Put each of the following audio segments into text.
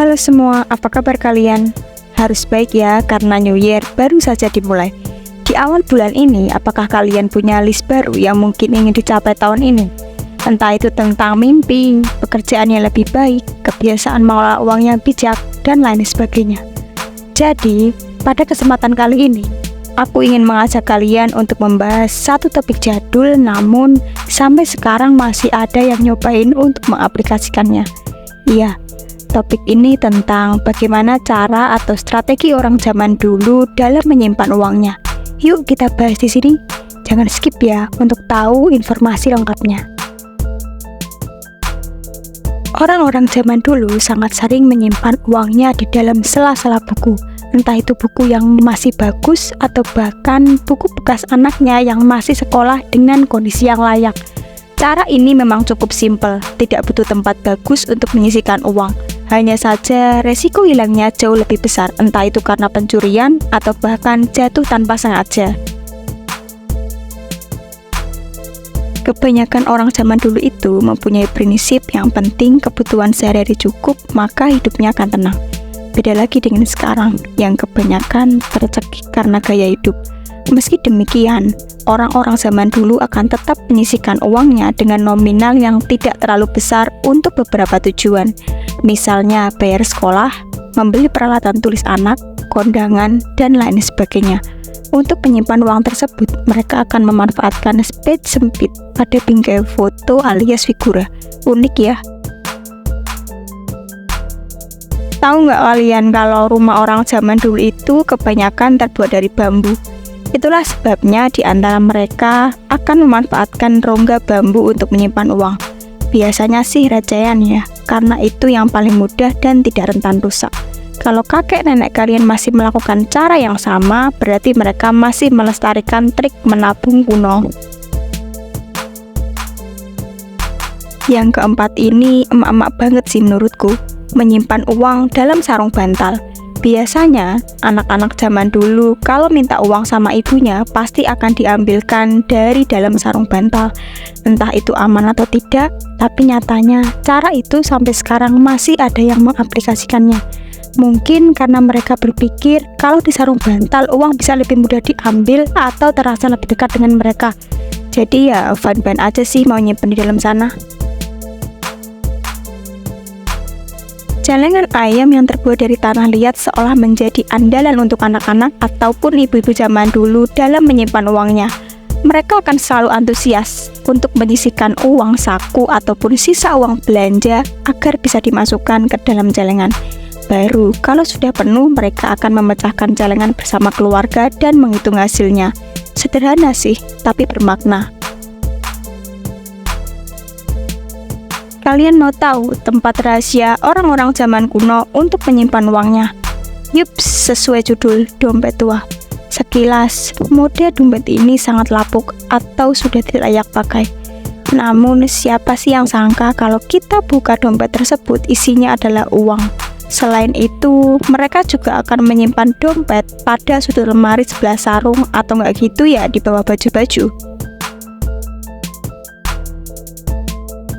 Halo semua, apa kabar kalian? Harus baik ya, karena New Year baru saja dimulai. Di awal bulan ini, apakah kalian punya list baru yang mungkin ingin dicapai tahun ini? Entah itu tentang mimpi, pekerjaan yang lebih baik, kebiasaan mengelola uang yang bijak, dan lain sebagainya. Jadi, pada kesempatan kali ini, aku ingin mengajak kalian untuk membahas satu topik jadul, namun sampai sekarang masih ada yang nyobain untuk mengaplikasikannya. Iya, topik ini tentang bagaimana cara atau strategi orang zaman dulu dalam menyimpan uangnya. Yuk kita bahas di sini. Jangan skip ya untuk tahu informasi lengkapnya. Orang-orang zaman dulu sangat sering menyimpan uangnya di dalam sela-sela buku. Entah itu buku yang masih bagus atau bahkan buku bekas anaknya yang masih sekolah dengan kondisi yang layak. Cara ini memang cukup simpel, tidak butuh tempat bagus untuk menyisihkan uang. Hanya saja resiko hilangnya jauh lebih besar, entah itu karena pencurian atau bahkan jatuh tanpa sengaja. Kebanyakan orang zaman dulu itu mempunyai prinsip yang penting kebutuhan sehari-hari cukup, maka hidupnya akan tenang. Beda lagi dengan sekarang, yang kebanyakan tercekik karena gaya hidup. Meski demikian, orang-orang zaman dulu akan tetap menyisihkan uangnya dengan nominal yang tidak terlalu besar untuk beberapa tujuan. Misalnya bayar sekolah, membeli peralatan tulis anak, kondangan, dan lain sebagainya. Untuk menyimpan uang tersebut, mereka akan memanfaatkan space sempit pada bingkai foto alias figura. Unik ya? Tahu nggak kalian kalau rumah orang zaman dulu itu kebanyakan terbuat dari bambu? Itulah sebabnya di antara mereka akan memanfaatkan rongga bambu untuk menyimpan uang. Biasanya sih rajayan ya, karena itu yang paling mudah dan tidak rentan rusak. Kalau kakek nenek kalian masih melakukan cara yang sama, berarti mereka masih melestarikan trik menabung kuno. Yang keempat ini emak-emak banget sih menurutku, menyimpan uang dalam sarung bantal. Biasanya, anak-anak zaman dulu kalau minta uang sama ibunya pasti akan diambilkan dari dalam sarung bantal. Entah itu aman atau tidak, tapi nyatanya cara itu sampai sekarang masih ada yang mengaplikasikannya. Mungkin karena mereka berpikir kalau di sarung bantal uang bisa lebih mudah diambil atau terasa lebih dekat dengan mereka. Jadi ya fine-fine aja sih mau nyimpen di dalam sana. Celengan ayam yang terbuat dari tanah liat seolah menjadi andalan untuk anak-anak ataupun ibu-ibu zaman dulu dalam menyimpan uangnya. Mereka akan selalu antusias untuk menyisihkan uang saku ataupun sisa uang belanja agar bisa dimasukkan ke dalam celengan. Baru kalau sudah penuh, mereka akan memecahkan celengan bersama keluarga dan menghitung hasilnya. Sederhana sih, tapi bermakna. Kalian mau tahu tempat rahasia orang-orang zaman kuno untuk menyimpan uangnya? Yups, sesuai judul, dompet tua. Sekilas, mode dompet ini sangat lapuk atau sudah tidak layak pakai. Namun, siapa sih yang sangka kalau kita buka dompet tersebut isinya adalah uang? Selain itu, mereka juga akan menyimpan dompet pada sudut lemari sebelah sarung atau nggak gitu ya di bawah baju-baju.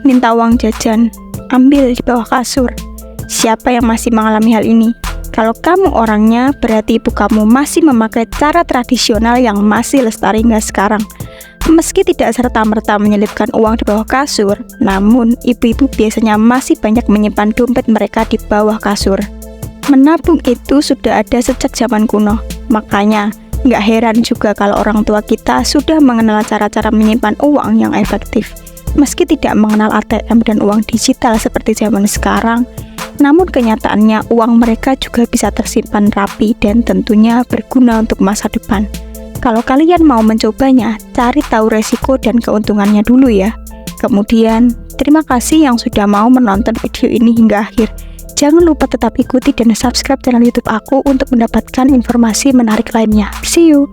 Minta uang jajan, ambil di bawah kasur. Siapa yang masih mengalami hal ini? Kalau kamu orangnya, berarti ibu kamu masih memakai cara tradisional yang masih lestari hingga sekarang. Meski tidak serta-merta menyelipkan uang di bawah kasur, namun ibu-ibu biasanya masih banyak menyimpan dompet mereka di bawah kasur. Menabung itu sudah ada sejak zaman kuno, makanya nggak heran juga kalau orang tua kita sudah mengenal cara-cara menyimpan uang yang efektif. Meski tidak mengenal ATM dan uang digital seperti zaman sekarang, namun kenyataannya uang mereka juga bisa tersimpan rapi dan tentunya berguna untuk masa depan. Kalau kalian mau mencobanya, cari tahu resiko dan keuntungannya dulu ya. Kemudian, terima kasih yang sudah mau menonton video ini hingga akhir. Jangan lupa tetap ikuti dan subscribe channel YouTube aku untuk mendapatkan informasi menarik lainnya. See you!